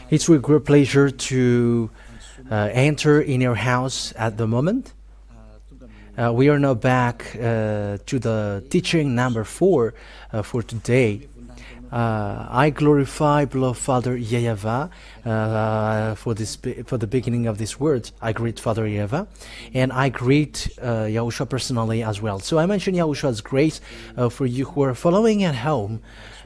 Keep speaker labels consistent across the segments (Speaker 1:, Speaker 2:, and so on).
Speaker 1: It's with great pleasure to enter in your house at the moment. We are now back to the teaching number 4 for today. I glorify, beloved Father YAHVAH, for the beginning of this word. I greet Father YAHVAH, and I greet YAHOSHUAH personally as well. So I mention YAHOSHUAH's grace for you who are following at home.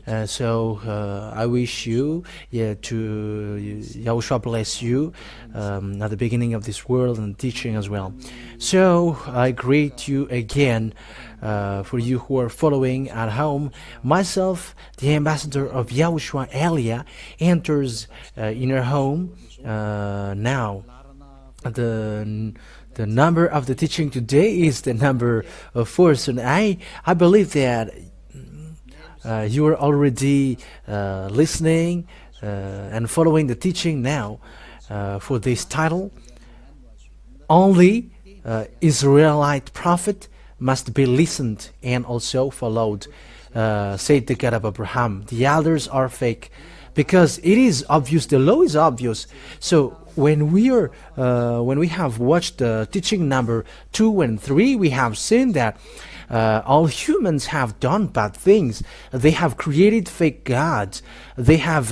Speaker 1: I wish you, YAHOSHUAH bless you at the beginning of this world and teaching as well. So I greet you again for you who are following at home. Myself, the ambassador of YAHOSHUAH, Elia, enters in your home now. The number of the teaching today is the number 4. So I believe that you are already listening and following the teaching now for this title. Only Israelite prophet must be listened and also followed, said the God of Abraham. The others are fake, because it is obvious, the law is obvious. So when we have watched the teaching number 2 and 3, we have seen that all humans have done bad things. They have created fake gods. They have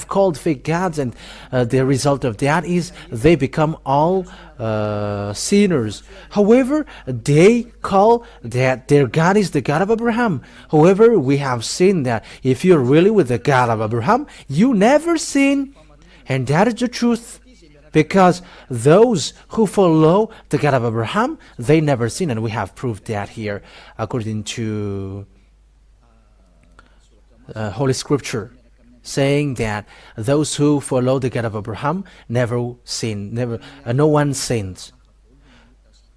Speaker 1: called fake gods, and the result of that is they become all sinners. However, they call that their God is the God of Abraham. However, we have seen that if you're really with the God of Abraham, you never sin, and that is the truth. Because those who follow the God of Abraham, they never sin, and we have proved that here according to Holy Scripture, saying that those who follow the God of Abraham never sin, no one sins,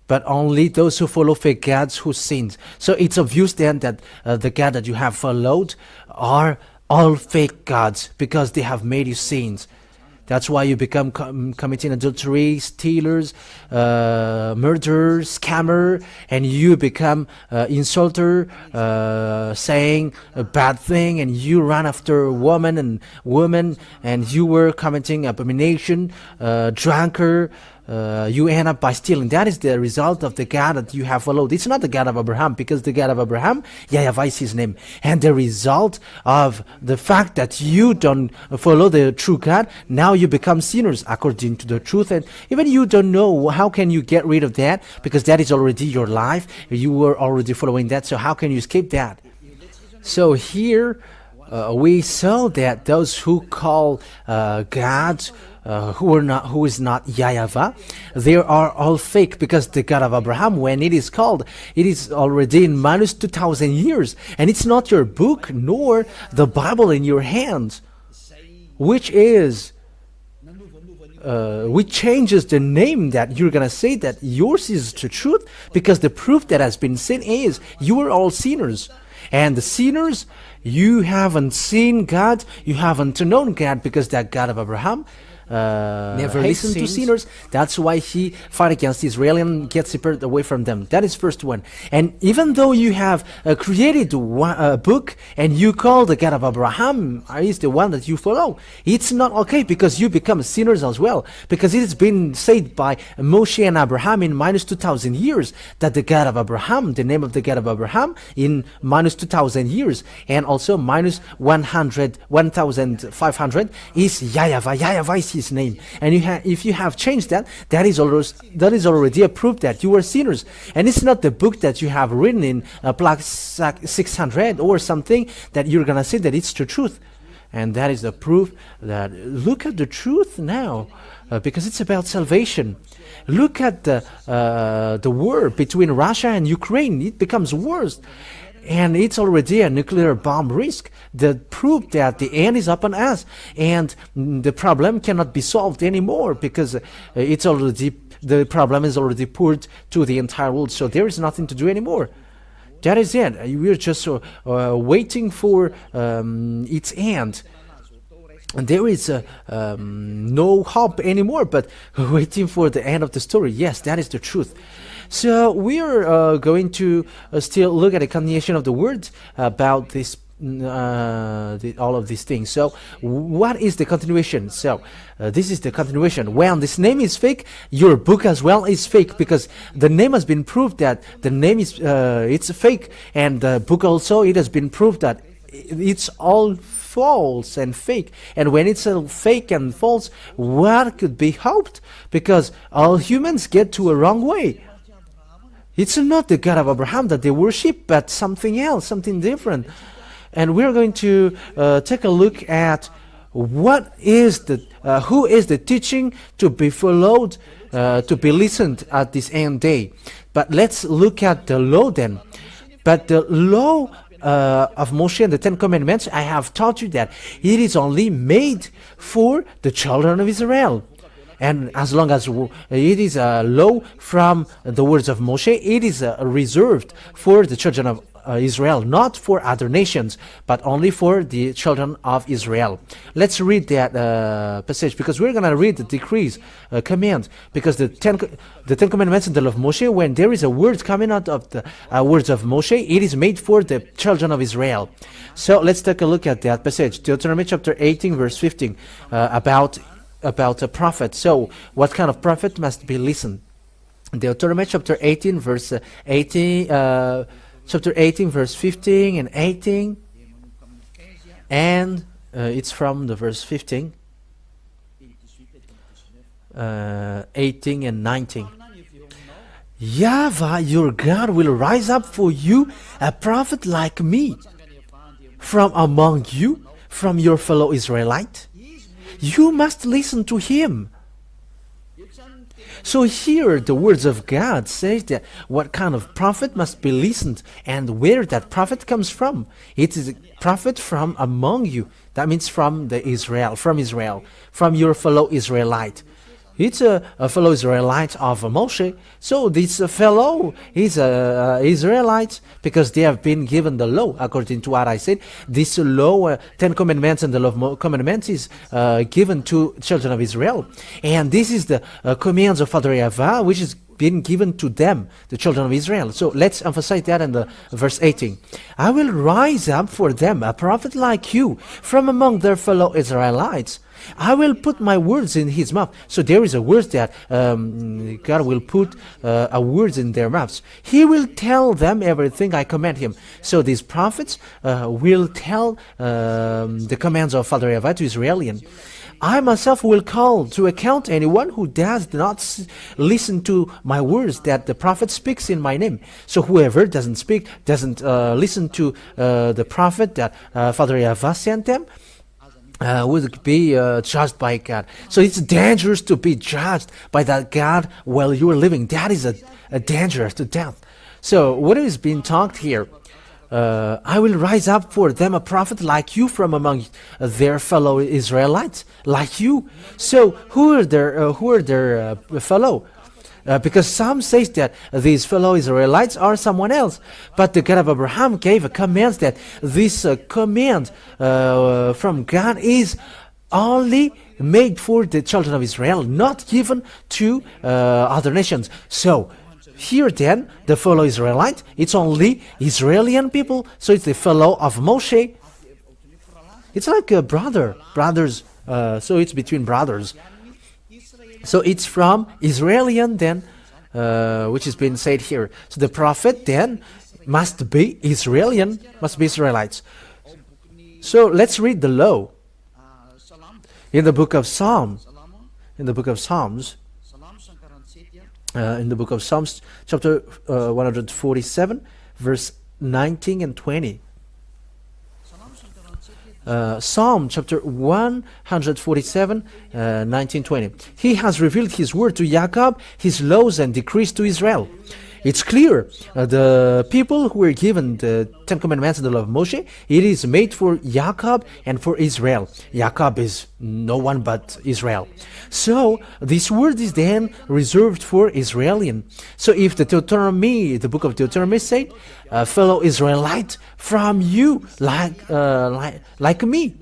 Speaker 1: but only those who follow fake gods who sins. So it's obvious then that the God that you have followed are all fake gods, because they have made you sins. That's why you become committing adultery, stealers, murderers, scammer, and you become insulter, saying a bad thing, and you run after woman, and you were committing abomination, drunkard. You end up by stealing. That is the result of the God that you have followed. It's not the God of Abraham, because the God of Abraham, YAHVAH is his name. And the result of the fact that you don't follow the true God, now you become sinners according to the truth. And even you don't know, how can you get rid of that? Because that is already your life. You were already following that. So how can you escape that? So here we saw that those who call God, who is not YAHVAH, they are all fake, because the God of Abraham, when it is called, it is already in minus 2,000 years, and it's not your book nor the Bible in your hands, which changes the name that you're gonna say that yours is the truth, because the proof that has been seen is you are all sinners. And the sinners, you haven't seen God, you haven't known God, because that God of Abraham never listened to sinners. That's why he fought against Israel and gets separated away from them. That is first one. And even though you have created a book and you call the God of Abraham is the one that you follow, it's not okay, because you become sinners as well. Because it has been said by Moshe and Abraham in minus 2,000 years that the God of Abraham, the name of the God of Abraham, in minus 2,000 years, and also minus 1,500 is YAHVAH. YAHVAH is his name, and if you have changed that, that is already a proof that you are sinners. And it's not the book that you have written in plaque 600 or something that you're gonna say that it's the truth. And that is the proof that look at the truth now, because it's about salvation. Look at the war between Russia and Ukraine. It becomes worse. And it's already a nuclear bomb risk. The proof that the end is upon us, and the problem cannot be solved anymore, because the problem is already poured to the entire world. So there is nothing to do anymore. That is it. We're just waiting for its end. And there is no hope anymore, but waiting for the end of the story. Yes, that is the truth. So we are going to still look at a continuation of the words about this all of these things. So what is the continuation? So this is the continuation. When this name is fake, your book as well is fake, because the name has been proved that the name is it's fake, and the book also, it has been proved that it's all false and fake. And when it's all fake and false, what could be hoped? Because all humans get to a wrong way. It's not the God of Abraham that they worship, but something else, something different. And we're going to take a look at what is the who is the teaching to be followed, to be listened at this end day. But let's look at the law then. But the law of Moshe and the Ten Commandments, I have taught you that it is only made for the children of Israel. And as long as it is a law from the words of Moshe, it is reserved for the children of Israel, not for other nations, but only for the children of Israel. Let's read that passage, because we're going to read the decrees, commands, because the Ten Commandments and the law of Moshe, when there is a word coming out of the words of Moshe, it is made for the children of Israel. So let's take a look at that passage, Deuteronomy chapter 18, verse 15, about a prophet. So what kind of prophet must be listened? Deuteronomy chapter 18, verse 18, chapter 18, verse 15 and 18, and it's from the verse 15, 18 and 19. YAHVAH, your God, will rise up for you a prophet like me from among you, from your fellow Israelite. You must listen to him. So here the words of God says that what kind of prophet must be listened, and where that prophet comes from. It is a prophet from among you. That means from Israel, from your fellow Israelite. It's a fellow Israelite of Moshe. So this fellow is a Israelite, because they have been given the law, according to what I said. This law, Ten Commandments and the law of commandments, is given to children of Israel. And this is the commands of Father YAHVAH, which is been given to them, the children of Israel. So let's emphasize that in the verse 18. I will rise up for them a prophet like you from among their fellow Israelites. I will put my words in his mouth. So there is a word that God will put a words in their mouths. He will tell them everything I command him. So these prophets will tell the commands of Father YAHVAH to Israelian. I myself will call to account anyone who does not listen to my words that the prophet speaks in my name. So whoever doesn't listen to the prophet that Father YAHVAH sent them, would be judged by God. So it's dangerous to be judged by that God while you are living. That is a danger to death. So what is being talked here? I will rise up for them a prophet like you from among their fellow Israelites, like you. So who are their fellow? Because some say that these fellow Israelites are someone else. But the God of Abraham gave a command that this command from God is only made for the children of Israel, not given to other nations. So here then, the fellow Israelite, it's only Israeli people, so it's the fellow of Moshe. It's like a brothers, so it's between brothers. So it's from Israelian then, which has been said here. So the prophet then must be Israelian, must be Israelites. So let's read the law in the book of Psalms. In the book of Psalms, chapter 147, verse 19 and 20. Psalm chapter 147, 19, 20. He has revealed his word to Jacob, his laws and decrees to Israel. It's clear, the people who were given the Ten Commandments and the law of Moshe, it is made for Jacob and for Israel. Jacob is no one but Israel. So this word is then reserved for Israelian. So if the book of Deuteronomy said, fellow Israelite from you, like me.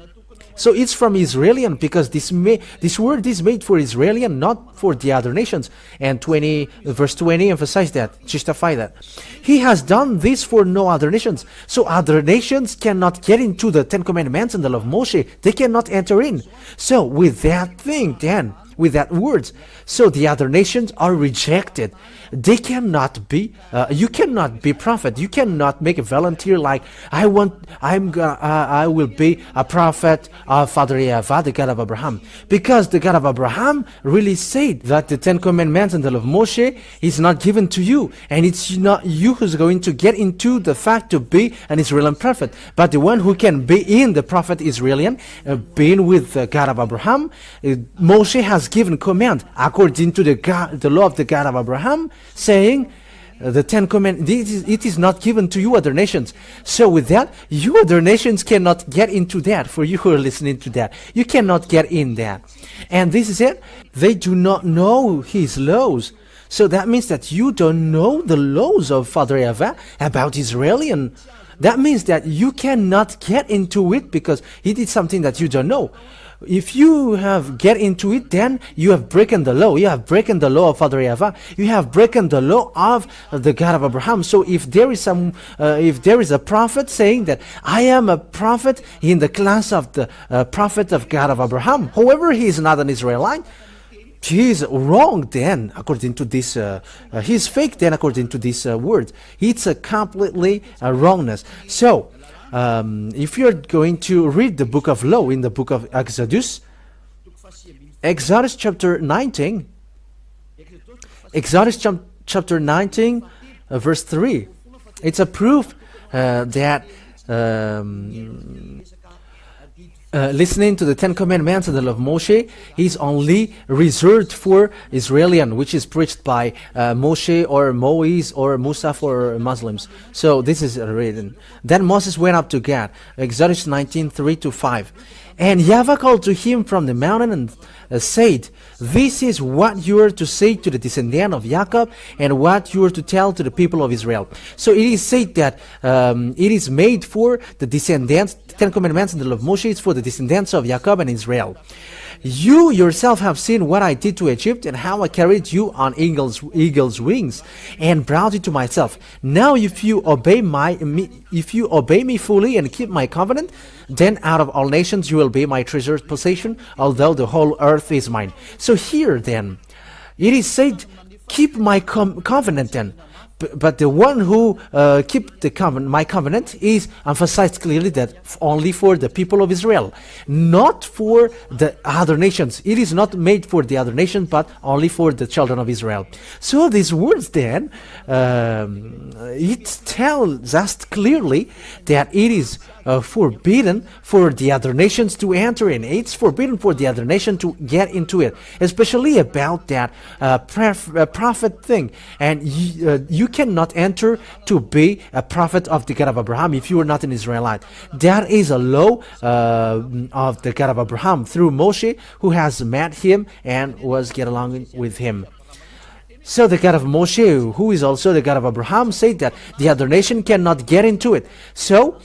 Speaker 1: So it's from Israelian, because this word is made for Israelian, not for the other nations. And verse 20 emphasize that, justify that. He has done this for no other nations. So other nations cannot get into the Ten Commandments and the law of Moshe. They cannot enter in. So with that thing, then, with that words, so the other nations are rejected. They cannot be, you cannot be prophet. You cannot make a volunteer like, I will be a prophet of Father YAHVAH, the God of Abraham. Because the God of Abraham really said that the Ten Commandments and the law of Moshe is not given to you. And it's not you who's going to get into the fact to be an Israeli prophet. But the one who can be in the prophet Israelian, being with the God of Abraham, Moshe has given command according to the law of the God of Abraham, saying the Ten Commandments, it is not given to you other nations. So with that, you other nations cannot get into that. For you who are listening to that, you cannot get in that. And this is it. They do not know his laws. So that means that you don't know the laws of Father YAHVAH about Israelian. That means that you cannot get into it because it is something that you don't know. If you have get into it, then you have broken the law. You have broken the law of Father YAHVAH. You have broken the law of the God of Abraham. So if there is a prophet saying that I am a prophet in the class of the prophet of God of Abraham, however, he is not an Israelite, he is wrong then, according to this, he is fake then, according to this word. It's a completely wrongness. So, if you're going to read the book of law in the book of Exodus chapter 19, chapter 19, verse 3, it's a proof that listening to the Ten Commandments and the law of Moshe is only reserved for Israelian, which is preached by Moshe or Moise or Musa for Muslims. So this is written. Then Moses went up to God, Exodus 19, 3-5. And YAHVAH called to him from the mountain and said, this is what you are to say to the descendant of Jacob and what you are to tell to the people of Israel. So it is said that it is made for the descendants, the Ten Commandments and the law of Moshe is for the descendants of Jacob and Israel. You yourself have seen what I did to Egypt and how I carried you on eagle's wings and brought you to myself. Now if you obey me fully and keep my covenant, then out of all nations you will be my treasured possession, although the whole earth is mine. So here then, it is said, keep my covenant then. But the one who keep my covenant is emphasized clearly that only for the people of Israel, not for the other nations. It is not made for the other nations, but only for the children of Israel. So these words then, it tells us clearly that it is forbidden for the other nations to enter in. It's forbidden for the other nation to get into it, especially about that prophet thing. And you cannot enter to be a prophet of the God of Abraham if you are not an Israelite. That is a law of the God of Abraham through Moshe, who has met him and was get along with him. So the God of Moshe, who is also the God of Abraham, said that the other nation cannot get into it. So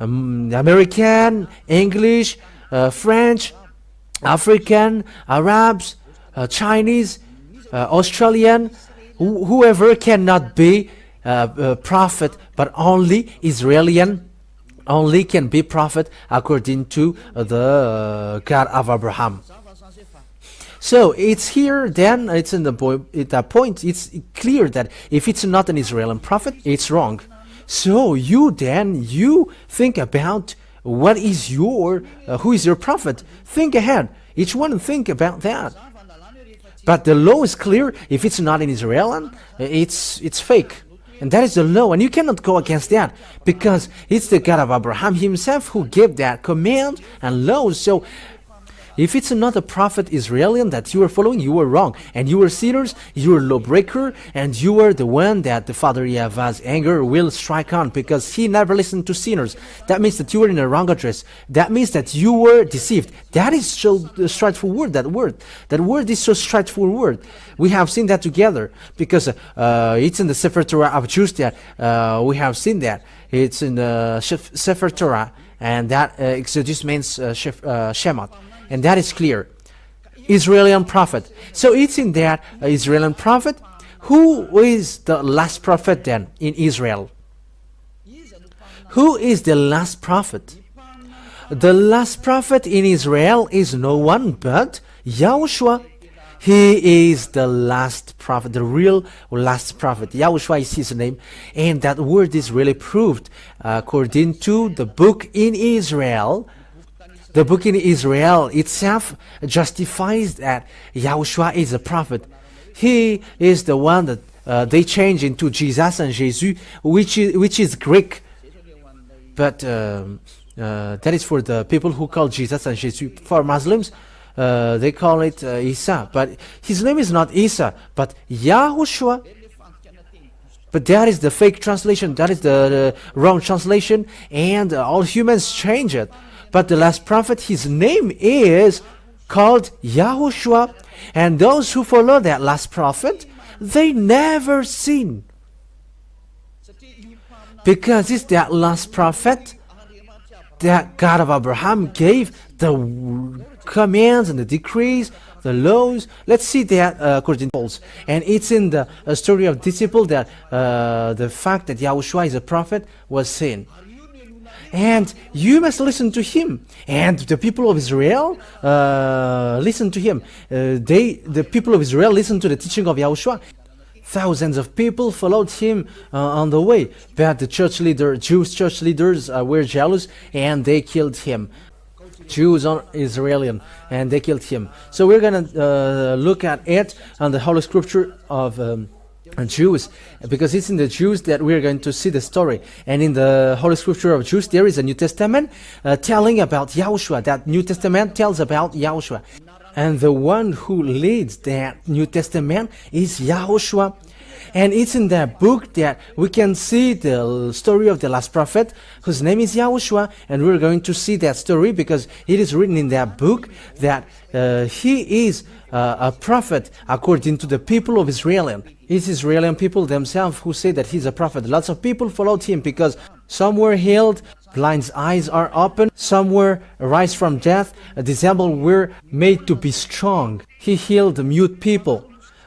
Speaker 1: American, English, French, African, Arabs, Chinese, Australian, whoever cannot be a prophet, but only Israelian only can be prophet according to the God of Abraham. So it's here then, it's in the point, it's clear that if it's not an Israeli prophet, it's wrong. So you think about what is who is your prophet. Think ahead. Each one think about that. But the law is clear. If it's not in Israel, it's fake. And that is the law. And you cannot go against that because it's the God of Abraham himself who gave that command and law. So if it's not a prophet Israelian that you are following, you are wrong. And you are sinners, you are lawbreaker, and you are the one that the Father YAHVAH's anger will strike on because he never listened to sinners. That means that you were in a wrong address. That means that you were deceived. That is so straightforward, that word. That word is so straightforward. We have seen that together because it's in the Sefer Torah of Jews that we have seen that. It's in the Sefer Torah. and that Exodus means Shemot, and that is clear. Israeli prophet. So it's in that Israeli prophet. Who is the last prophet then in Israel? Who is the last prophet? The last prophet in Israel is no one but YAHOSHUAH. He is the last prophet, the real last prophet. YAHOSHUAH is his name, and that word is really proved according to the book in Israel. The book in Israel itself justifies that YAHOSHUAH is a prophet. He is the one that they change into Jesus and Jesus, which is Greek. But that is for the people who call Jesus and Jesus. For Muslims, they call it Isa. But his name is not Isa, but YAHOSHUAH. But that is the fake translation. That is the wrong translation. And all humans change it. But the last prophet, his name is called YAHOSHUAH. And those who follow that last prophet, they never sin. Because it's that last prophet that God of Abraham gave the commands and the decrees, the laws. Let's see that according to Paul. And it's in the story of disciple that the fact that YAHOSHUAH is a prophet was seen. And you must listen to him. And the people of Israel listen to him. The people of Israel listen to the teaching of YAHOSHUAH. Thousands of people followed him on the way. But the Jewish church leaders were jealous, and they killed him. Jews are Israeli, and they killed him. So we're going to look at it on the Holy Scripture of Jews, because it's in the Jews that we're going to see the story. And in the Holy Scripture of Jews, there is a New Testament telling about YAHOSHUAH. That New Testament tells about YAHOSHUAH. And the one who leads that New Testament is YAHOSHUAH. And it's in that book that we can see the story of the last prophet, whose name is YAHOSHUAH. And we're going to see that story because it is written in that book that he is a prophet according to the people of Israel. It's Israeli people themselves who say that he's a prophet. Lots of people followed him because some were healed, blind's eyes are open, some were raised from death, disabled were made to be strong. He healed mute people.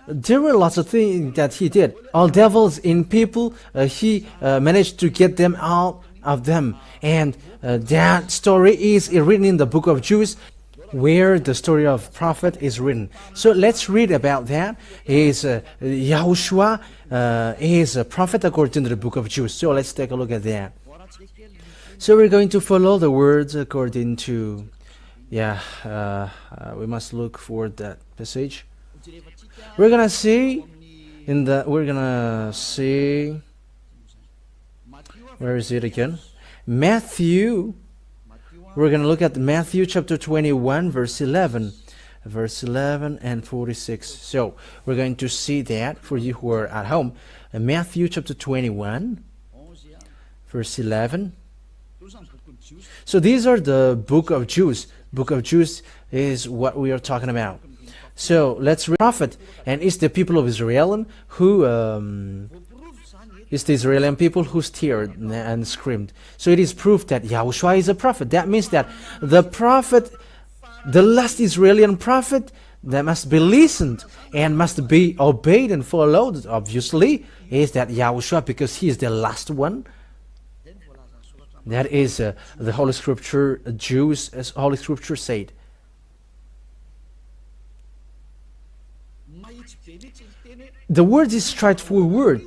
Speaker 1: There were lots of things that he did. All devils in people, he managed to get them out of them. And that story is written in the book of Jews, where the story of prophet is written. So let's read about that. YAHOSHUAH is a prophet according to the book of Jews. So let's take a look at that. So we're going to follow the words according to, we must look for that passage. We're gonna see where is it again? Matthew. We're going to look at Matthew chapter 21, verse 11 and 46. So we're going to see that for you who are at home. Matthew chapter 21, verse 11. So these are the book of Jews. Book of Jews is what we are talking about. So let's read prophet, and it's the people of Israel who it's the Israeli people who stirred and screamed. So it is proof that YAHOSHUAH is a prophet. That means that the prophet, the last Israeli prophet, that must be listened and must be obeyed and followed, obviously, is that YAHOSHUAH, because he is the last one. That is the Holy Scripture, Jews, as Holy Scripture said. The word is straightforward.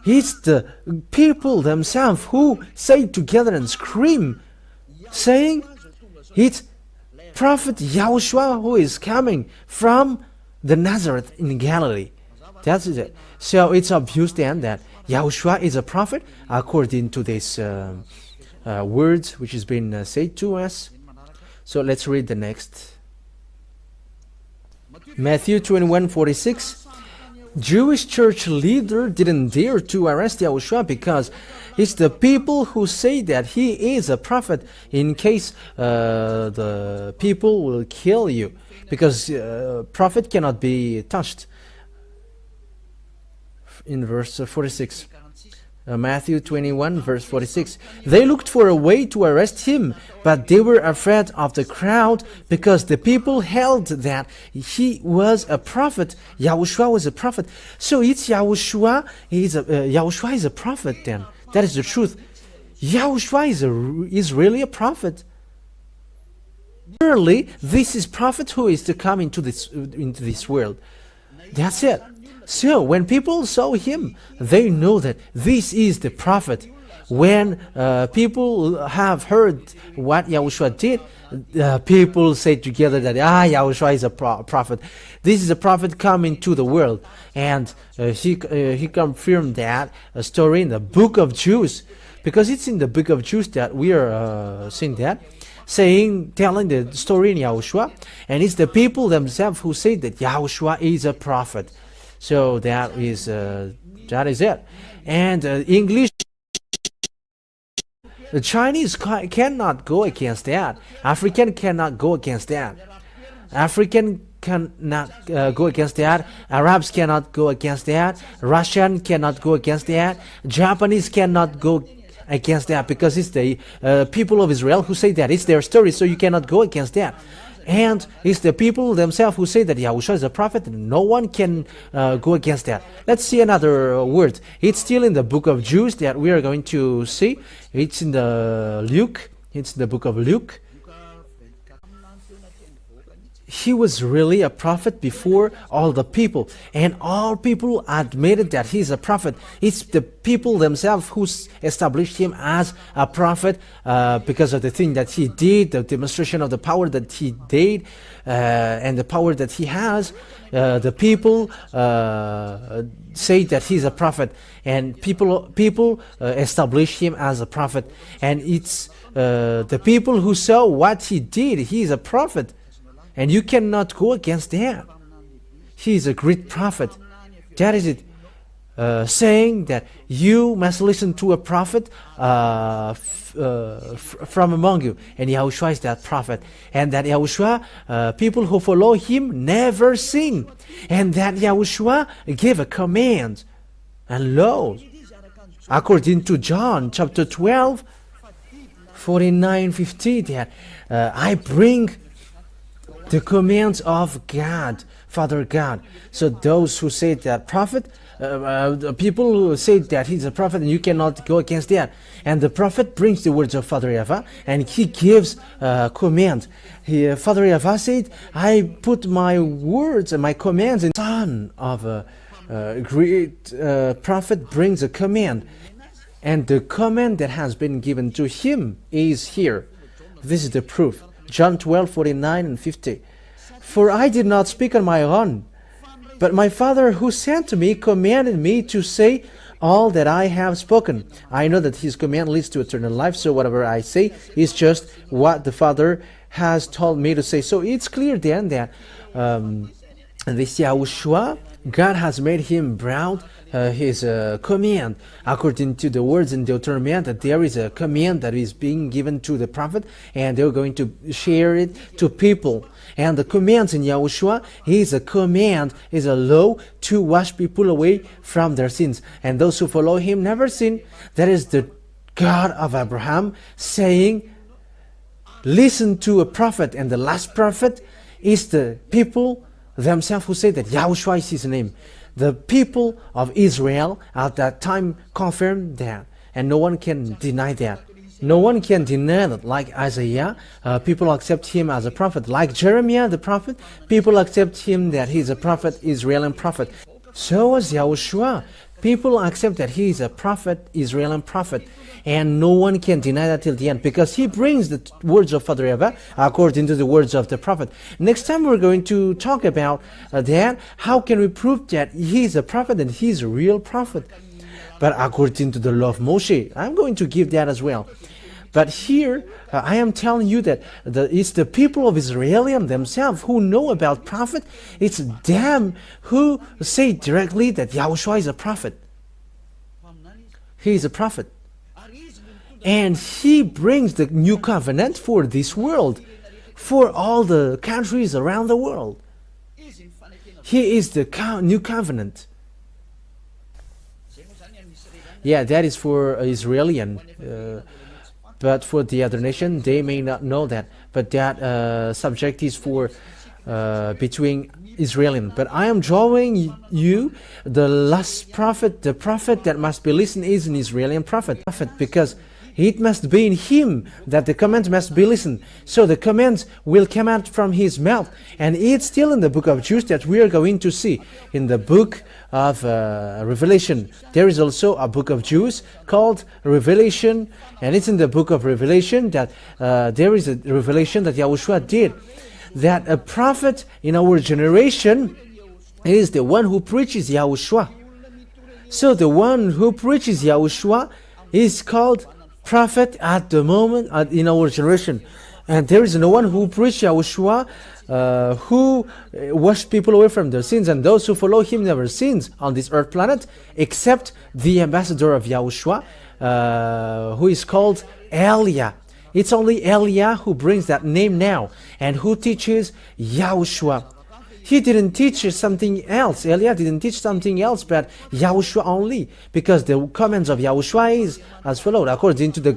Speaker 1: It's the people themselves who say together and scream, saying, it's Prophet YAHOSHUAH who is coming from the Nazareth in Galilee. That's it. So it's obvious then that YAHOSHUAH is a prophet according to these words which has been said to us. So let's read the next. Matthew 21:46. Jewish church leader didn't dare to arrest YAHOSHUAH because it's the people who say that he is a prophet in case the people will kill you, because prophet cannot be touched. In verse 46, Matthew 21 verse 46. They looked for a way to arrest him, but they were afraid of the crowd because the people held that he was a prophet. Yahushua was a prophet. So it's Yahushua. Yahushua is a prophet then. That is the truth. Yahushua is really a prophet. Surely this is prophet who is to come into this world. That's it. So when people saw him, they know that this is the prophet. When people have heard what Yahushua did, people say together that Yahushua is a prophet. This is a prophet coming to the world, and he confirmed that story in the book of Jews, because it's in the book of Jews that we are seeing that. Telling the story in Yahushua, and it's the people themselves who say that Yahushua is a prophet. So that is it. And English, the Chinese cannot go against that. African cannot go against that. African cannot go against that. Arabs cannot go against that. Russian cannot go against that. Japanese cannot go against that, because it's the people of Israel who say that. It's their story, so you cannot go against that. And it's the people themselves who say that Yahushua is a prophet, and no one can go against that. Let's see another word. It's still in the book of Jews that we are going to see. It's in the Luke. It's the book of Luke. He was really a prophet before all the people, and all people admitted that he's a prophet. It's the people themselves who established him as a prophet because of the thing that he did, the demonstration of the power that he did, and the power that he has. The people say that he's a prophet, and people establish him as a prophet. And it's the people who saw what he did. He's a prophet. And you cannot go against that. He is a great prophet. That is it. Saying that you must listen to a prophet from among you. And Yahushua is that prophet. And that Yahushua, people who follow him never sin. And that Yahushua gave a command. And lo, according to John chapter 12, 49, 50, that I bring the commands of God, Father God. So those who say that prophet, people who say that he's a prophet, and you cannot go against that. And the prophet brings the words of Father YAHVAH, and he gives command. Father YAHVAH said, I put my words and my commands in. Son of a great prophet brings a command. And the command that has been given to him is here. This is the proof. John 12, 49 and 50. For I did not speak on my own, but my Father who sent me commanded me to say all that I have spoken. I know that his command leads to eternal life, so whatever I say is just what the Father has told me to say. So it's clear then that this Yahushua, God has made him proud. His command, according to the words in Deuteronomy, that there is a command that is being given to the prophet, and they're going to share it to people. And the commands in Yahushua is a command, is a law to wash people away from their sins. And those who follow him never sin. That is the God of Abraham saying, listen to a prophet. And the last prophet is the people themselves who say that Yahushua is his name. The people of Israel at that time confirmed that, and no one can deny that. No one can deny that. Like Isaiah, people accept him as a prophet. Like Jeremiah the prophet, people accept him that he is a prophet, Israeli prophet. So was Yahushua. People accept that he is a prophet, Israeli prophet, and no one can deny that till the end, because he brings the words of Father YAHVAH according to the words of the prophet. Next time we're going to talk about that. How can we prove that he is a prophet and he is a real prophet? But according to the law of Moshe, I'm going to give that as well. But here, I am telling you that it's the people of Israel themselves who know about prophet. It's them who say directly that Yahushua is a prophet. He is a prophet. And he brings the new covenant for this world, for all the countries around the world. He is the new covenant. Yeah, that is for Israeli, but for the other nation, they may not know that. But that subject is for between Israeli. But I am drawing you the last prophet, the prophet that must be listened is an Israeli prophet, because it must be in him that the command must be listened. So the commands will come out from his mouth. And it's still in the book of Jude that we are going to see. In the book of Revelation, there is also a book of Jude called Revelation. And it's in the book of Revelation that there is a revelation that YAHOSHUAH did. That a prophet in our generation is the one who preaches YAHOSHUAH. So the one who preaches YAHOSHUAH is called prophet at the moment in our generation. And there is no one who preached YAHOSHUAH who washed people away from their sins, and those who follow him never sins on this earth planet, except the ambassador of YAHOSHUAH, who is called Elia. It's only Elia who brings that name now and who teaches YAHOSHUAH. He didn't teach something else. Elia didn't teach something else but YAHOSHUAH only, because the commands of YAHOSHUAH is as followed, according to the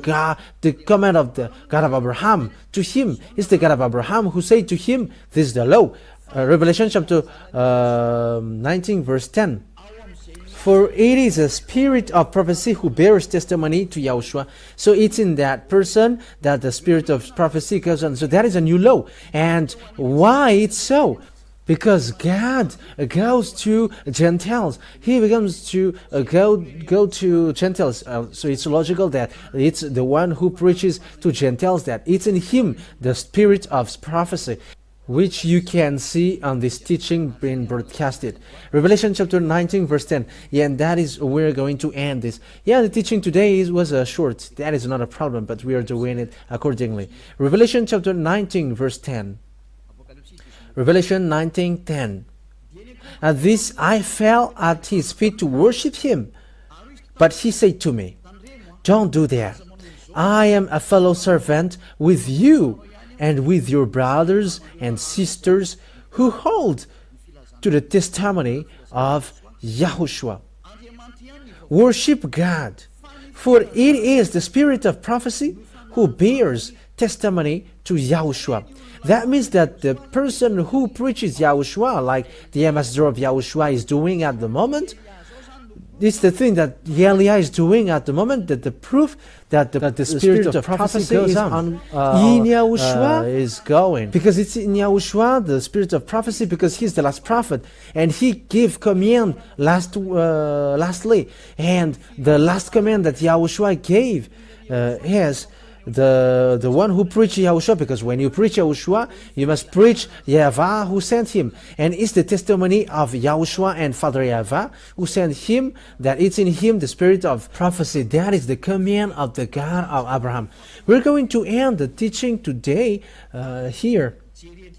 Speaker 1: command of the God of Abraham. To him is the God of Abraham who said to him, this is the law. Revelation chapter 19 verse 10. For it is a spirit of prophecy who bears testimony to YAHOSHUAH. So it's in that person that the spirit of prophecy goes on. So that is a new law. And why it's so? Because God goes to Gentiles. He becomes to go to Gentiles. So it's logical that it's the one who preaches to Gentiles, that it's in him the spirit of prophecy, which you can see on this teaching being broadcasted. Revelation chapter 19 verse 10. Yeah, and that is where we're going to end this. Yeah, the teaching today was short. That is not a problem, but we are doing it accordingly. Revelation chapter 19 verse 10. Revelation 19:10. At this I fell at his feet to worship him. But he said to me, don't do that. I am a fellow servant with you and with your brothers and sisters who hold to the testimony of YAHOSHUAH. Worship God, for it is the spirit of prophecy who bears testimony to YAHOSHUAH. That means that the person who preaches YAHOSHUAH, like the ambassador of YAHOSHUAH is doing at the moment, it's the thing that Elia is doing at the moment, that the proof that the spirit of prophecy goes on in YAHOSHUAH is going. Because it's in YAHOSHUAH, the spirit of prophecy, because he's the last prophet, and he gave command lastly. And the last command that YAHOSHUAH gave is the one who preached YAHOSHUAH, because when you preach YAHOSHUAH, you must preach YAHVAH who sent him. And it's the testimony of YAHOSHUAH and Father YAHVAH who sent him, that it's in him the spirit of prophecy. That is the command of the God of Abraham. We're going to end the teaching today here.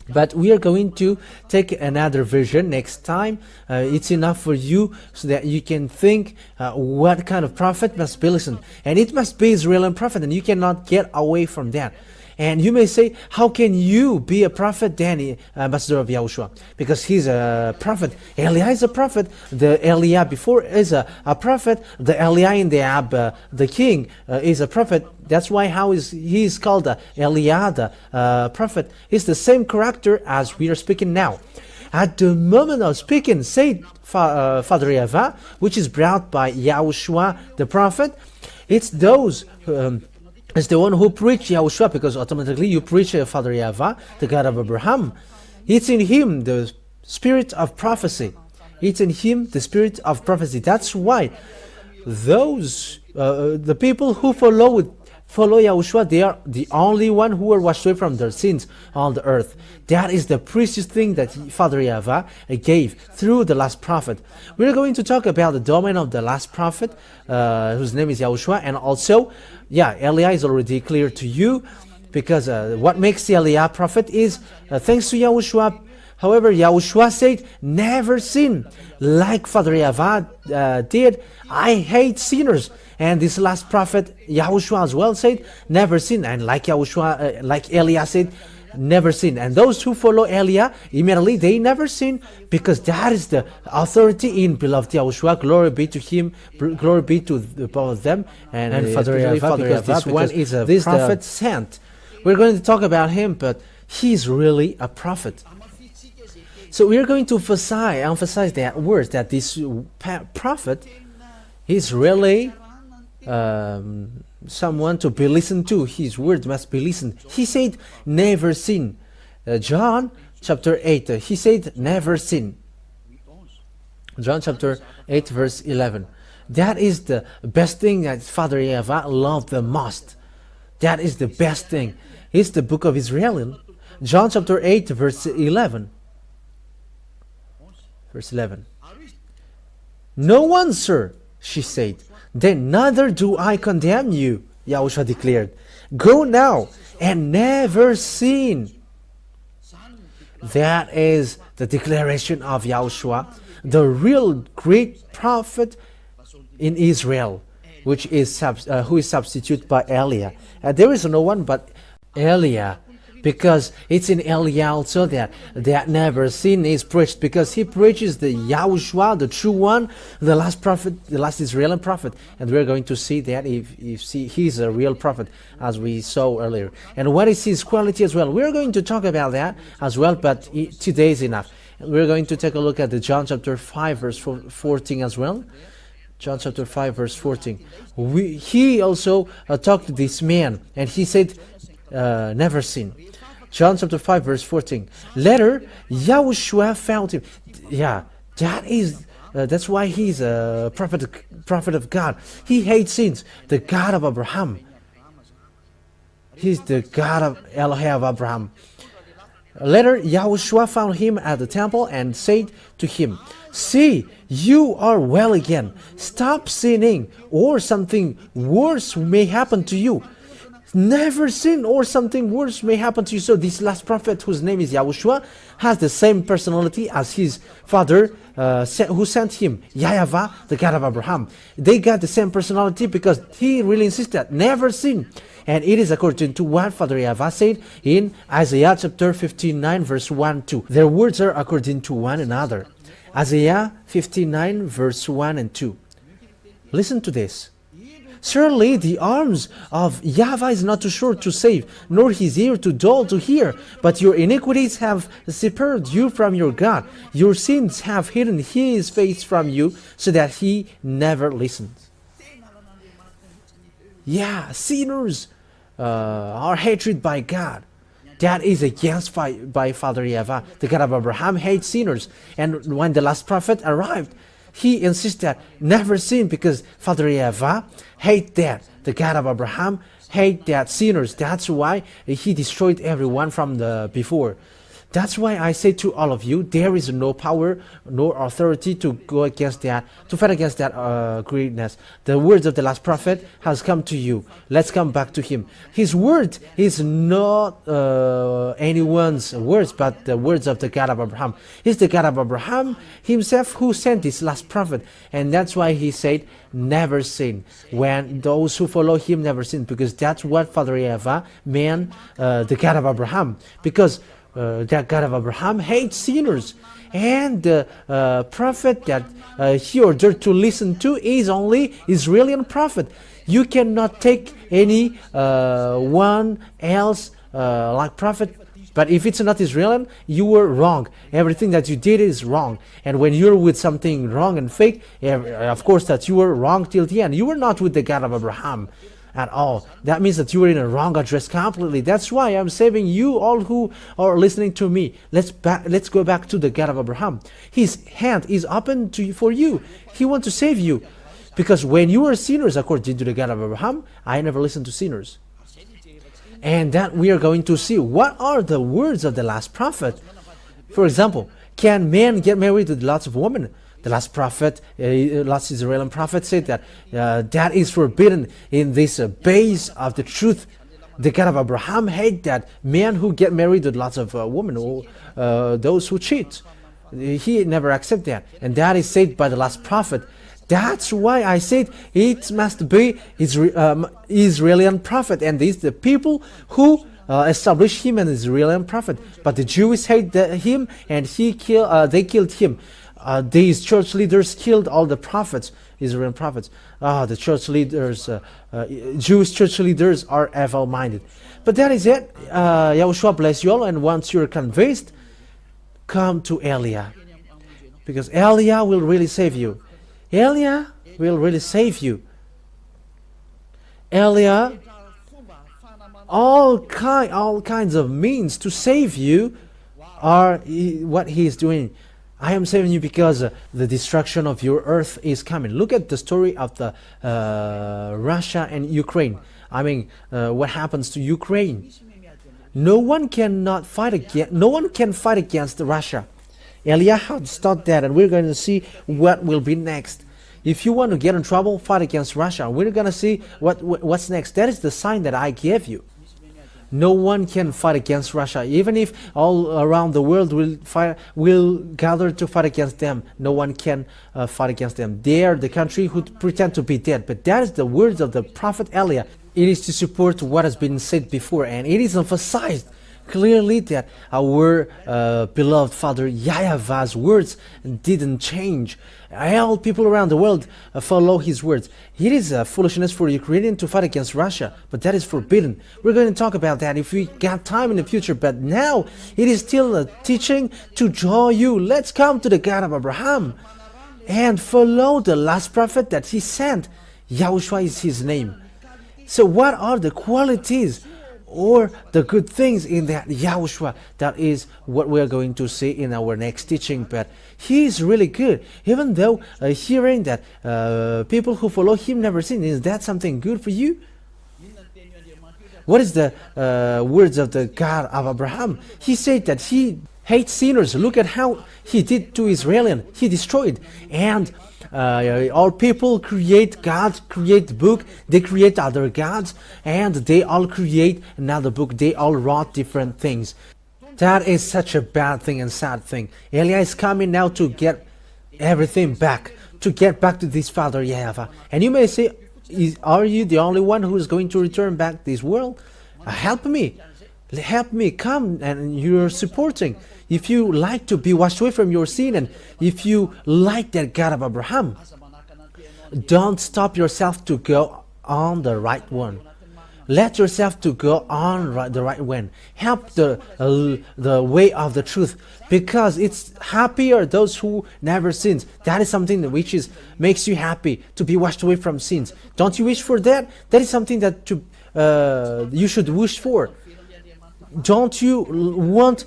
Speaker 1: But we are going to take another version next time. It's enough for you so that you can think what kind of prophet must be listened. And it must be Israeli prophet, and you cannot get away from that. And you may say, how can you be a prophet then, ambassador of YAHOSHUAH? Because he's a prophet. Elia is a prophet. The Elia before is a prophet. The Elia in the Ab, the king, is a prophet. That's why he is called Elia, the prophet. He's the same character as we are speaking now. At the moment of speaking, said Father YAHVAH, which is brought by YAHOSHUAH the prophet, it's those it's the one who preached YAHOSHUAH, because automatically you preach Father YAHVAH, the God of Abraham. It's in him the spirit of prophecy. It's in him the spirit of prophecy. That's why those the people who follow YAHOSHUAH, they are the only one who are washed away from their sins on the earth. That is the precious thing that Father YAHVAH gave through the last prophet. We're going to talk about the domain of the last prophet, whose name is YAHOSHUAH, and also, Elia is already clear to you, because what makes Elia prophet is thanks to YAHOSHUAH. However, YAHOSHUAH said, never sin. Like Father YAHVAH did, I hate sinners. And this last prophet, YAHOSHUAH as well, said, never sin. And like YAHOSHUAH, like Elia said, never sin. And those who follow Elia, immediately they never sin, because that is the authority in beloved Yahushua. Glory be to him, glory be to both of them, and Father YAHVAH, because this one is a prophet sent. We're going to talk about him, but he's really a prophet. So we're going to emphasize that word, that this prophet is really someone to be listened to. His word must be listened. He said, never sin. John chapter 8, he said, never sin. John chapter 8, verse 11. That is the best thing that Father YAHVAH loved the most. That is the best thing. It's the book of Israel. John chapter 8, verse 11. Verse 11. No one, sir, she said. Then neither do I condemn you, YAHOSHUAH declared. Go now and never sin. That is the declaration of YAHOSHUAH, the real great prophet in Israel, which is who is substituted by Elia. There is no one but Elia, because it's in Elia also that never sin is preached, because he preaches the YAHOSHUAH, the true one, the last prophet, the last Israeli prophet. And we're going to see that if he's a real prophet, as we saw earlier. And what is his quality as well? We're going to talk about that as well, but today is enough. We're going to take a look at the John chapter 5 verse 14 as well. John chapter 5 verse 14. He also talked to this man, and he said, never sin. John chapter 5 verse 14. Later, YAHOSHUAH found him. Yeah, that's why he's a prophet of God. He hates sins. The God of Abraham. He's the God of Elohim of Abraham. Later, YAHOSHUAH found him at the temple and said to him, see, you are well again. Stop sinning, or something worse may happen to you. Never sin, or something worse may happen to you. So this last prophet, whose name is YAHOSHUAH, has the same personality as his father who sent him, YAHVAH, the God of Abraham. They got the same personality because he really insisted, never sin. And it is according to what Father YAHVAH said in Isaiah chapter 59 verse 1-2. Their words are according to one another. Isaiah 59 verse 1 and 2. Listen to this. Surely the arms of YAHVAH is not too short to save, nor his ear too dull to hear. But your iniquities have separated you from your God. Your sins have hidden his face from you, so that he never listens. Yeah, sinners are hated by God. That is against by Father YAHVAH. The God of Abraham hates sinners. And when the last prophet arrived, he insisted never sin, because Father YAHVAH hate that. The God of Abraham hate that sinners. That's why he destroyed everyone from the before. That's why I say to all of you, there is no power nor authority to go against that, to fight against that greatness. The words of the last prophet has come to you. Let's come back to him. His word is not anyone's words, but the words of the God of Abraham. He's the God of Abraham himself who sent this last prophet. And that's why he said, never sin. When those who follow him never sin, because that's what Father YAHVAH meant, the God of Abraham. Because that God of Abraham hates sinners, and the prophet that he ordered to listen to is only Israeli prophet. You cannot take any one else like prophet. But if it's not Israeli, you were wrong. Everything that you did is wrong. And when you're with something wrong and fake, of course that you were wrong till the end. You were not with the God of Abraham at all. That means that you were in a wrong address completely. That's why I'm saving you all who are listening to me. Let's go back to the God of Abraham. His hand is open to you, for you. He wants to save you. Because when you were sinners, according to the God of Abraham, I never listened to sinners. And that we are going to see what are the words of the last prophet. For example, can men get married with lots of women? The last prophet, last Israeli prophet said that that is forbidden in this base of the truth. The God of Abraham hate that men who get married with lots of women, or those who cheat. He never accept that. And that is said by the last prophet. That's why I said it must be Israeli prophet. And these the people who established him an Israeli prophet. But the Jews hated him, and they killed him. These church leaders killed all the prophets, Israeli prophets. The church leaders, Jewish church leaders are evil-minded. But that is it. Yahushua bless you all, and once you're convinced, come to Elia. Because Elia will really save you. Elia will really save you. Elia, all kinds of means to save you are what he is doing. I am saving you because the destruction of your earth is coming. Look at the story of the Russia and Ukraine. I mean, what happens to Ukraine? No one can fight against Russia. Eliyahu taught that, and we're going to see what will be next. If you want to get in trouble, fight against Russia. We're going to see what's next. That is the sign that I gave you. No one can fight against Russia. Even if all around the world will gather to fight against them, no one can fight against them. They are the country who pretend to be dead. But that is the words of the prophet Elia. It is to support what has been said before, and it is emphasized clearly that our beloved Father YAHVAH's words didn't change. All people around the world follow his words. It is a foolishness for Ukrainian to fight against Russia, but that is forbidden. We're going to talk about that if we got time in the future, but now it is still a teaching to draw you. Let's come to the God of Abraham and follow the last prophet that he sent. YAHOSHUAH is his name. So what are the qualities or the good things in that YAHOSHUAH? That is what we are going to see in our next teaching. But he is really good, even though hearing that people who follow him never sin. Is that something good for you? What is the words of the God of Abraham? He said that he hates sinners. Look at how he did to Israel. He destroyed. And all people create, God create the book, they create other gods, and they all create another book. They all wrote different things. That is such a bad thing and sad thing. Elia is coming now to get everything back, to get back to this Father YAHVAH. And you may say, are you the only one who is going to return back this world? Help me, come, and you're supporting. If you like to be washed away from your sin, and if you like that God of Abraham, don't stop yourself to go on the right one. Let yourself to go on the right one. Help the way of the truth, because it's happier those who never sins. That is something which makes you happy, to be washed away from sins. Don't you wish for that? That is something that you should wish for. Don't you want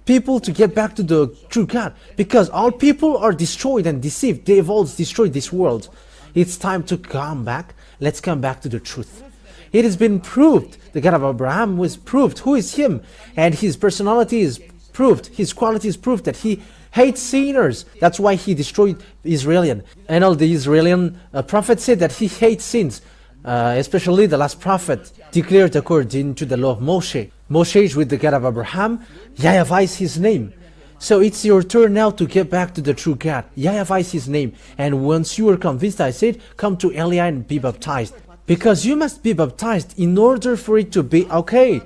Speaker 1: people to get back to the true God? Because all people are destroyed and deceived. They have all destroyed this world. It's time to come back. Let's come back to the truth. It has been proved. The God of Abraham was proved. Who is him? And his personality is proved. His quality is proved, that he hates sinners. That's why he destroyed Israel. And all the Israeli prophets said that he hates sins. Especially the last prophet declared according to the law of Moshe. Moshe is with the God of Abraham. YAHVAH is his name. So it's your turn now to get back to the true God. YAHVAH is his name. And once you are convinced, I said, come to Elia and be baptized. Because you must be baptized in order for it to be okay.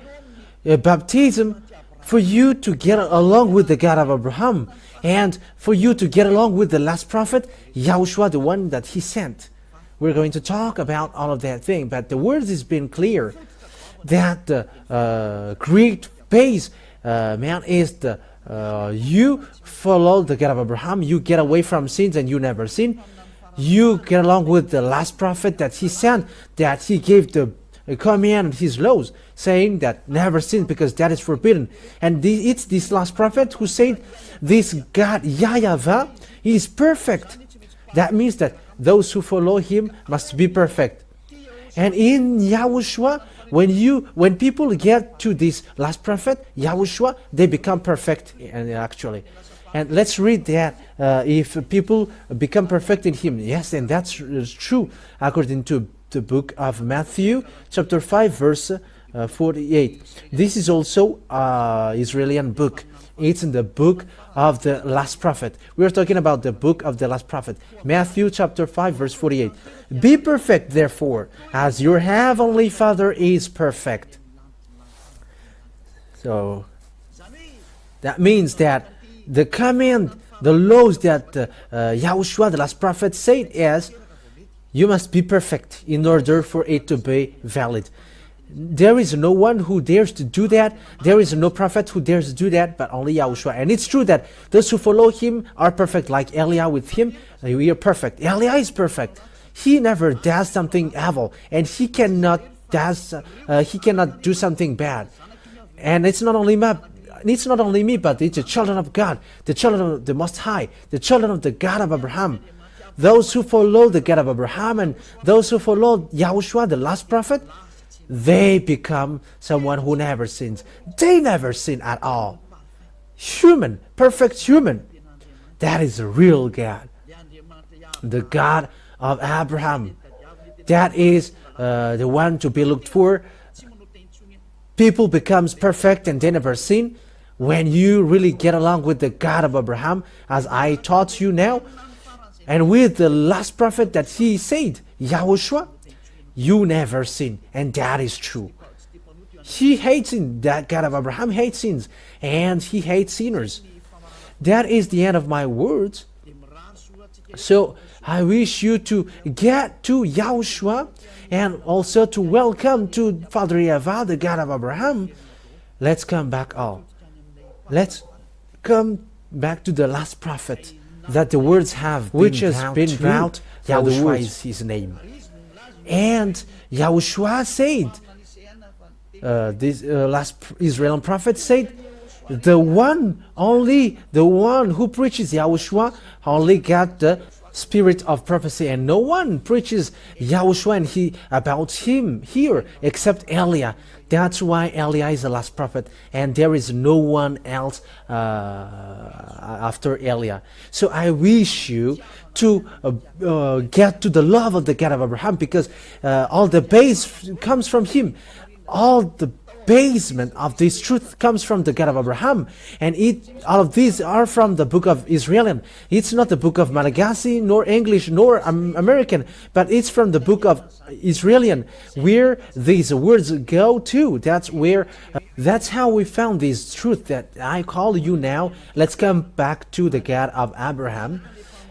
Speaker 1: Baptism for you to get along with the God of Abraham. And for you to get along with the last prophet, YAHOSHUAH, the one that he sent. We're going to talk about all of that thing, but the words has been clear that the great base, man, is the you follow the God of Abraham, you get away from sins and you never sin. You get along with the last prophet that he sent, that he gave the command, his laws, saying that never sin, because that is forbidden. And it's this last prophet who said, this God YAHVAH is perfect. That means that those who follow him must be perfect. And in YAHOSHUAH, when people get to this last prophet, YAHOSHUAH, they become perfect, actually. And let's read that. If people become perfect in him, yes, and that's true according to the book of Matthew, chapter 5, verse 48. This is also Israeli book. It's in the book of the last prophet. We're talking about the book of the last prophet. Matthew chapter 5, verse 48. Be perfect, therefore, as your heavenly Father is perfect. So that means that the command, the laws that Yahushua, the last prophet, said is, you must be perfect in order for it to be valid. There is no one who dares to do that. There is no prophet who dares to do that, but only Yahushua. And it's true that those who follow him are perfect, like Eliah with him. We are perfect. Eliah is perfect. He never does something evil, and he cannot do something bad. And it's not only me, but it's the children of God, the children of the Most High, the children of the God of Abraham. Those who follow the God of Abraham and those who follow Yahushua, the last prophet, they become someone who never sins. They never sin at all. Human, perfect human. That is the real God, the God of Abraham. That is the one to be looked for. People becomes perfect and they never sin when you really get along with the God of Abraham, as I taught you now, and with the last prophet that he said, Yahushua, you never sin, and that is true. He hates sin. That God of Abraham hates sins, and he hates sinners. That is the end of my words. So I wish you to get to Yahushua and also to welcome to Father YAHVAH, the God of Abraham. Let's come back all. Let's come back to the last prophet that the words have which has been brought. Yahushua is his name. And Yahushua said, this last Israeli prophet said, the one who preaches Yahushua only got the spirit of prophecy, and no one preaches Yahushua and about him here except Eliah. That's why Eliah is the last prophet, and there is no one else after Eliah. So I wish you to get to the love of the God of Abraham, because all the base comes from him. All the basement of this truth comes from the God of Abraham, and all of these are from the book of Israelian. It's not the book of Malagasy, nor English, nor American, but it's from the book of Israelian, where these words go to. That's how we found this truth that I call you now. Let's come back to the God of Abraham,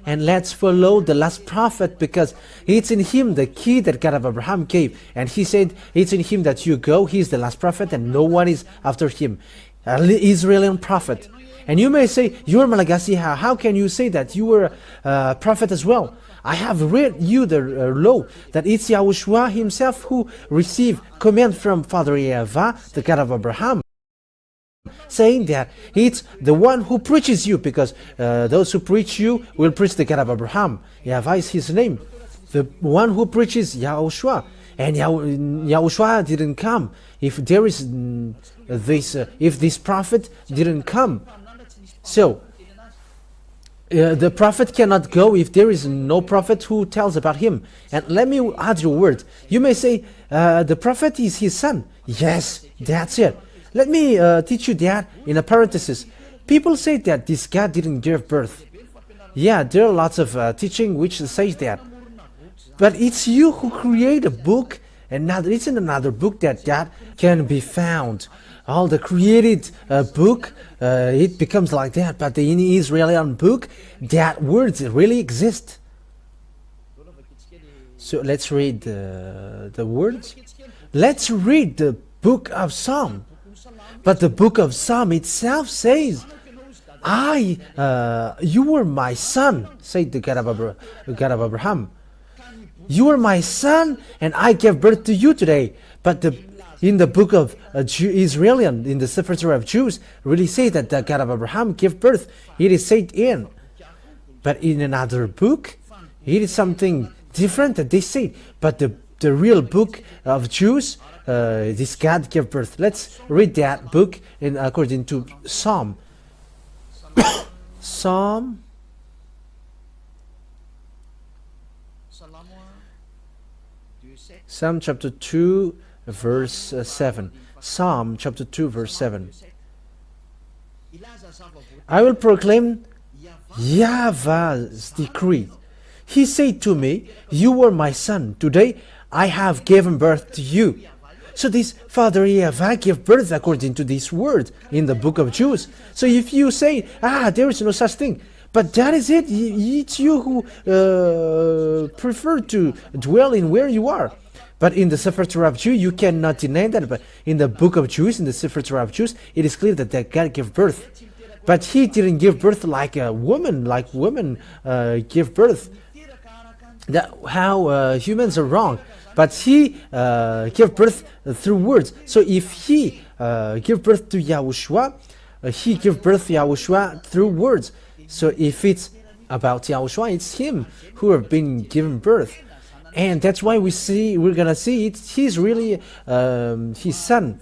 Speaker 1: and let's follow the last prophet, because it's in him the key that God of Abraham gave. And he said, it's in him that you go. He's the last prophet and no one is after him. An Israeli prophet. And you may say, you're Malagasy. How can you say that? You were a prophet as well. I have read you the law that it's Yahushua himself who received command from Father YAHVAH, the God of Abraham, saying that it's the one who preaches you, because those who preach you will preach the God of Abraham. YAHVAH is his name. The one who preaches Yahushua. And Yahushua didn't come. If there is if this prophet didn't come. So the prophet cannot go if there is no prophet who tells about him. And let me add your word. You may say, the prophet is his son. Yes, that's it. Let me teach you that in a parenthesis. People say that this God didn't give birth. Yeah, there are lots of teaching which says that. But it's you who create a book, and now it's in another book that can be found. All the created book, it becomes like that. But in the Israeli book, that words really exist. So let's read the words. Let's read the book of Psalm. But the book of Psalm itself says, you were my son, said the God of Abraham. You are my son, and I gave birth to you today. But in the book of Israelian, in the Sefer Torah of Jews, really say that the God of Abraham gave birth. It is said in. But in another book, it is something different that they say. But the real book of Jews, this God gave birth. Let's read that book according to Psalm. Psalm chapter 2 verse 7. Psalm chapter 2 verse 7. I will proclaim YAHVAH's decree. He said to me, you were my son. Today I have given birth to you. So this Father YAHVAH gave birth according to this word in the book of Jude. So if you say, there is no such thing, but that is it. It's you who prefer to dwell in where you are. But in the Sefer Torah of Jude, you cannot deny that. But in the book of Jude, in the Sefer Torah of Jude, it is clear that God gave birth. But he didn't give birth like a woman, like women give birth. That how humans are wrong. But he gave birth through words. So if he gave birth to YAHOSHUAH, he gave birth to YAHOSHUAH through words. So if it's about YAHOSHUAH, it's him who have been given birth. And that's why we're gonna see it. He's really his son.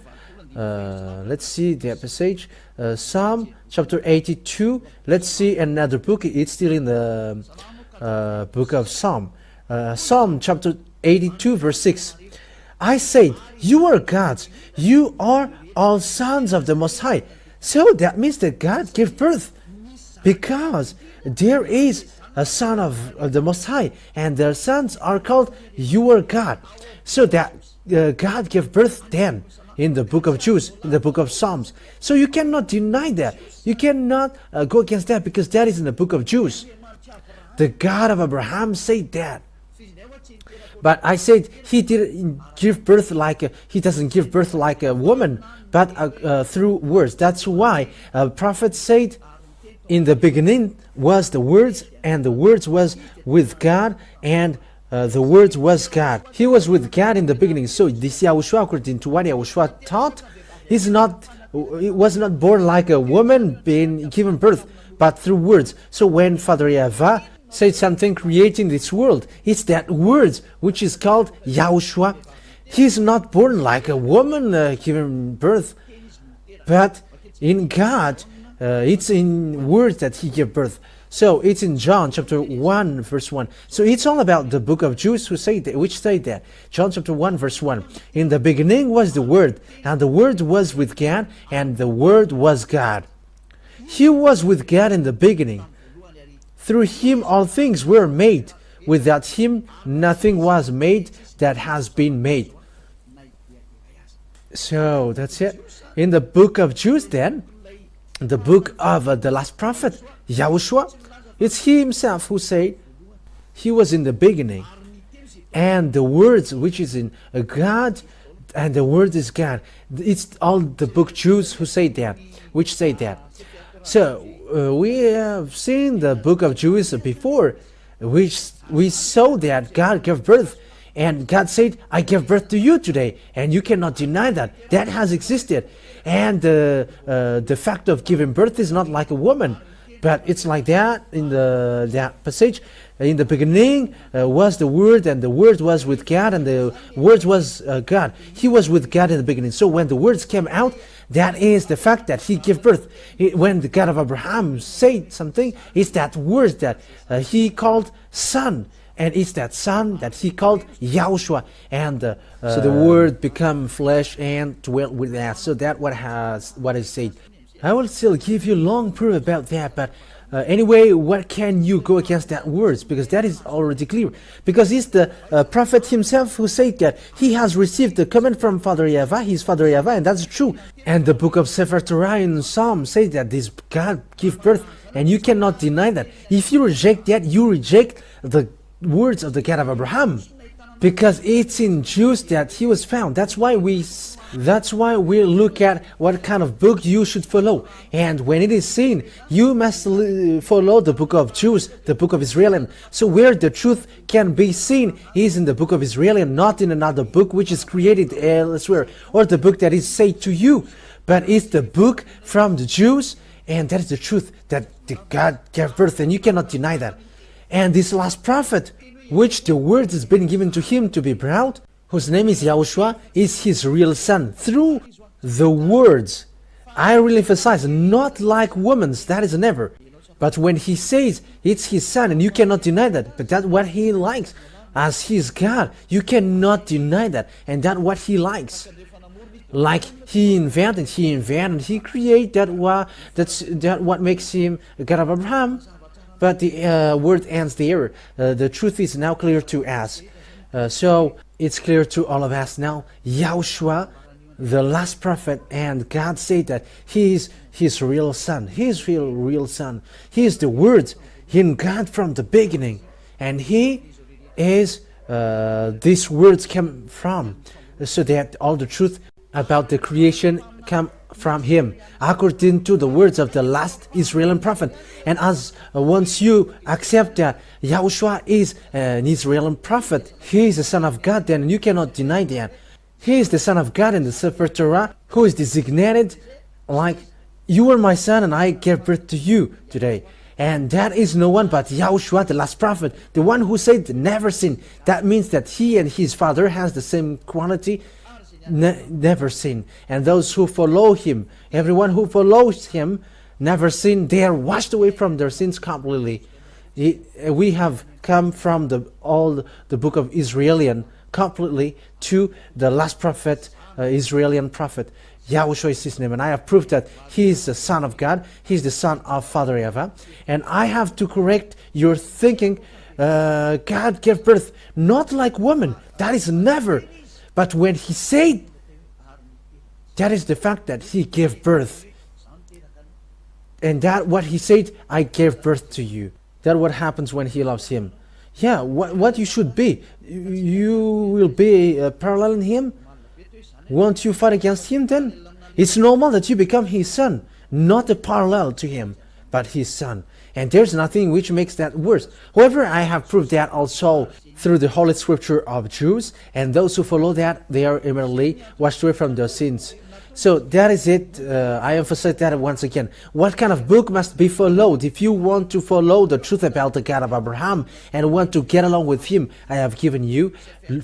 Speaker 1: Let's see the passage. Psalm chapter 82. Let's see another book. It's still in the book of Psalm. Psalm chapter 82 verse 6. I said, you are gods. You are all sons of the Most High. So that means that God gave birth. Because there is a son of the Most High, and their sons are called you are God. So that God gave birth then in the book of Jude, in the book of Psalms. So you cannot deny that. You cannot go against that, because that is in the book of Jude. The God of Abraham said that. But I said he didn't give birth he doesn't give birth like a woman, but through words. That's why a prophet said, in the beginning was the words, and the words was with God, and the words was God. He was with God in the beginning. So this YAHOSHUAH, according to what YAHOSHUAH taught, it was not born like a woman being given birth, but through words. So when Father YAHVAH said something creating this world, it's that words which is called YAHOSHUAH. He's not born like a woman given birth, but in God, it's in words that he gave birth. So it's in John chapter 1 verse 1. So it's all about the book of Jude which say that. John chapter 1 verse 1. In the beginning was the Word, and the Word was with God, and the Word was God. He was with God in the beginning. Through him all things were made. Without him nothing was made that has been made. So that's it. In the book of Jude then, the book of the last prophet, YAHOSHUAH, it's he himself who said, he was in the beginning, and the words which is in God, and the word is God. It's all the book Jews who say that, which say that. So we have seen the book of Jude before, which we saw that God gave birth, and God said, I gave birth to you today, and you cannot deny that. That has existed. And the fact of giving birth is not like a woman, but it's like that in that passage. In the beginning was the Word, and the Word was with God, and the Word was God. He was with God in the beginning. So when the words came out, that is the fact that he gave birth. When the God of Abraham said something, it's that word that he called son. And it's that son that he called YAHOSHUAH, and so the word become flesh and dwelt with us. So that what I said. I will still give you long proof about that, but anyway, what can you go against that words? Because that is already clear. Because it's the prophet himself who said that he has received the command from Father YAHVAH, his Father YAHVAH, and that's true. And the book of Sefer Torah in Psalm says that this God give birth, and you cannot deny that. If you reject that, you reject the words of the God of Abraham, because it's in Jude that he was found. That's why we look at what kind of book you should follow, and when it is seen, you must follow the book of Jude, the book of Israelite. So where the truth can be seen is in the book of Israelite, not in another book which is created elsewhere, or the book that is said to you, but it's the book from the Jews, and that is the truth that the God gave birth, and you cannot deny that. And this last prophet, which the word has been given to him to be proud, whose name is YAHOSHUAH, is his real son. Through the words, I really emphasize, not like woman's, that is never. But when he says it's his son, and you cannot deny that, but that's what he likes, as his God, you cannot deny that, and that's what he likes. Like he invented, he created that's what makes him a God of Abraham. But the word ends there. The truth is now clear to us. So it's clear to all of us now, Yahushua, the last prophet, and God said that He is His real Son. He is real Son. He is the Word in God from the beginning. And He is, these words come from, so that all the truth about the creation come from Him, according to the words of the last Israeli prophet. And as once you accept that Yahushua is an Israeli prophet, He is the Son of God, then you cannot deny that. He is the Son of God in the Sefer Torah, who is designated like, you are my son and I gave birth to you today. And that is no one but Yahushua, the last prophet, the one who said never sin. That means that he and his father has the same quality, never sin. And those who follow him, everyone who follows him, never sin. They are washed away from their sins completely. We have come from the book of Israelian completely to the last prophet, Israeli prophet. Yahushua is his name, and I have proved that he is the Son of God. He is the Son of Father YAHVAH. And I have to correct your thinking. God gave birth not like woman. That is never. But when he said, that is the fact that he gave birth. And that what he said, I gave birth to you. That what happens when he loves him. Yeah, what you should be. You will be parallel in him. Won't you fight against him then? It's normal that you become his son, not a parallel to him, but his son. And there's nothing which makes that worse. However, I have proved that also through the Holy Scripture of Jews, and those who follow that, they are immediately washed away from their sins. So that is it. I emphasize that once again. What kind of book must be followed? If you want to follow the truth about the God of Abraham and want to get along with him, I have given you,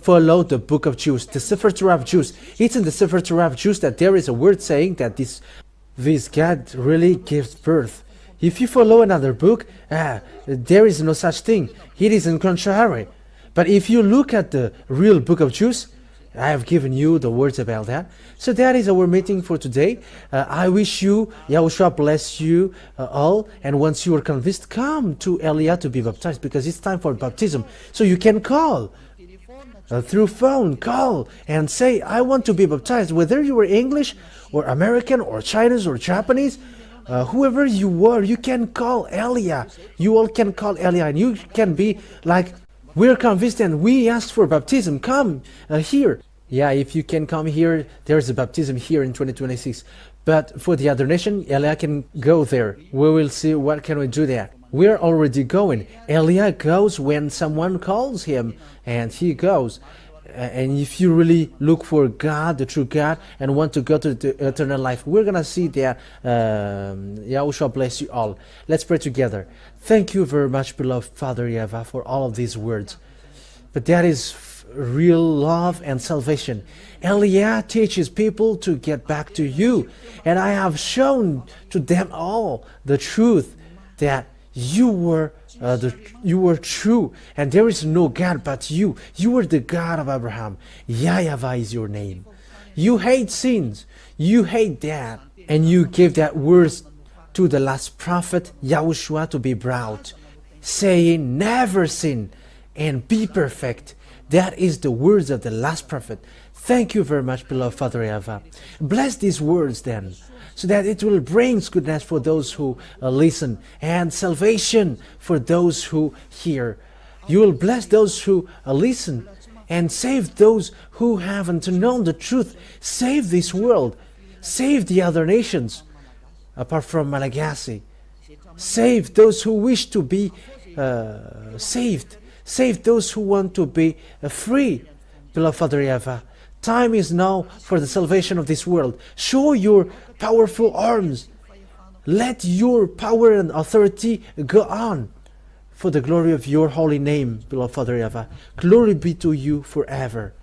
Speaker 1: follow the book of Jews, the Sefer Torah of Jews. It's in the Sefer Torah of Jews that there is a word saying that this God really gives birth. If you follow another book, there is no such thing. It is in contrary. But if you look at the real book of Jews, I have given you the words about that. So that is our meeting for today. I wish you, Yahushua bless you all. And once you are convinced, come to Elia to be baptized, because it's time for baptism. So you can call through phone, call and say, I want to be baptized. Whether you are English or American or Chinese or Japanese, whoever you are, you can call Elia. You all can call Elia, and you can be like, we're convinced and we asked for baptism. Come here. Yeah, if you can come here, there's a baptism here in 2026. But for the other nation, Elia can go there. We will see what can we do there. We're already going. Elia goes when someone calls him, and he goes. And if you really look for God, the true God, and want to go to the eternal life, we're going to see that. Yahushua bless you all. Let's pray together. Thank you very much, beloved Father YAHVAH, for all of these words. But that is real love and salvation. Elia teaches people to get back to you. And I have shown to them all the truth that you were true, and there is no God but you. You are the God of Abraham. YAHVAH is your name. You hate sins. You hate that. And you gave that words to the last prophet, Yahushua, to be brought, saying, never sin and be perfect. That is the words of the last prophet. Thank you very much, beloved Father YAHVAH. Bless these words then, so that it will bring goodness for those who listen, and salvation for those who hear. You will bless those who listen, and save those who haven't known the truth. Save this world. Save the other nations, apart from Malagasy. Save those who wish to be saved. Save those who want to be free. Beloved Father YAHVAH, time is now for the salvation of this world. Show your powerful arms. Let your power and authority go on for the glory of your holy name, beloved Father YAHVAH. Glory be to you forever.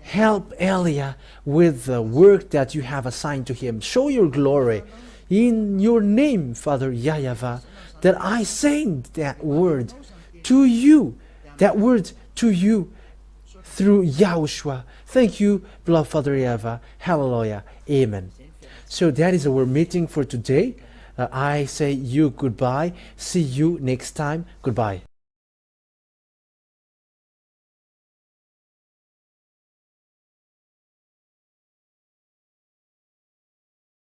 Speaker 1: Help Elia with the work that you have assigned to him. Show your glory in your name, Father YAHVAH, that I send that word to you, through Yahushua. Thank you, beloved Father YAHVAH. Hallelujah. Amen. So that is our meeting for today. I say you goodbye. See you next time. Goodbye.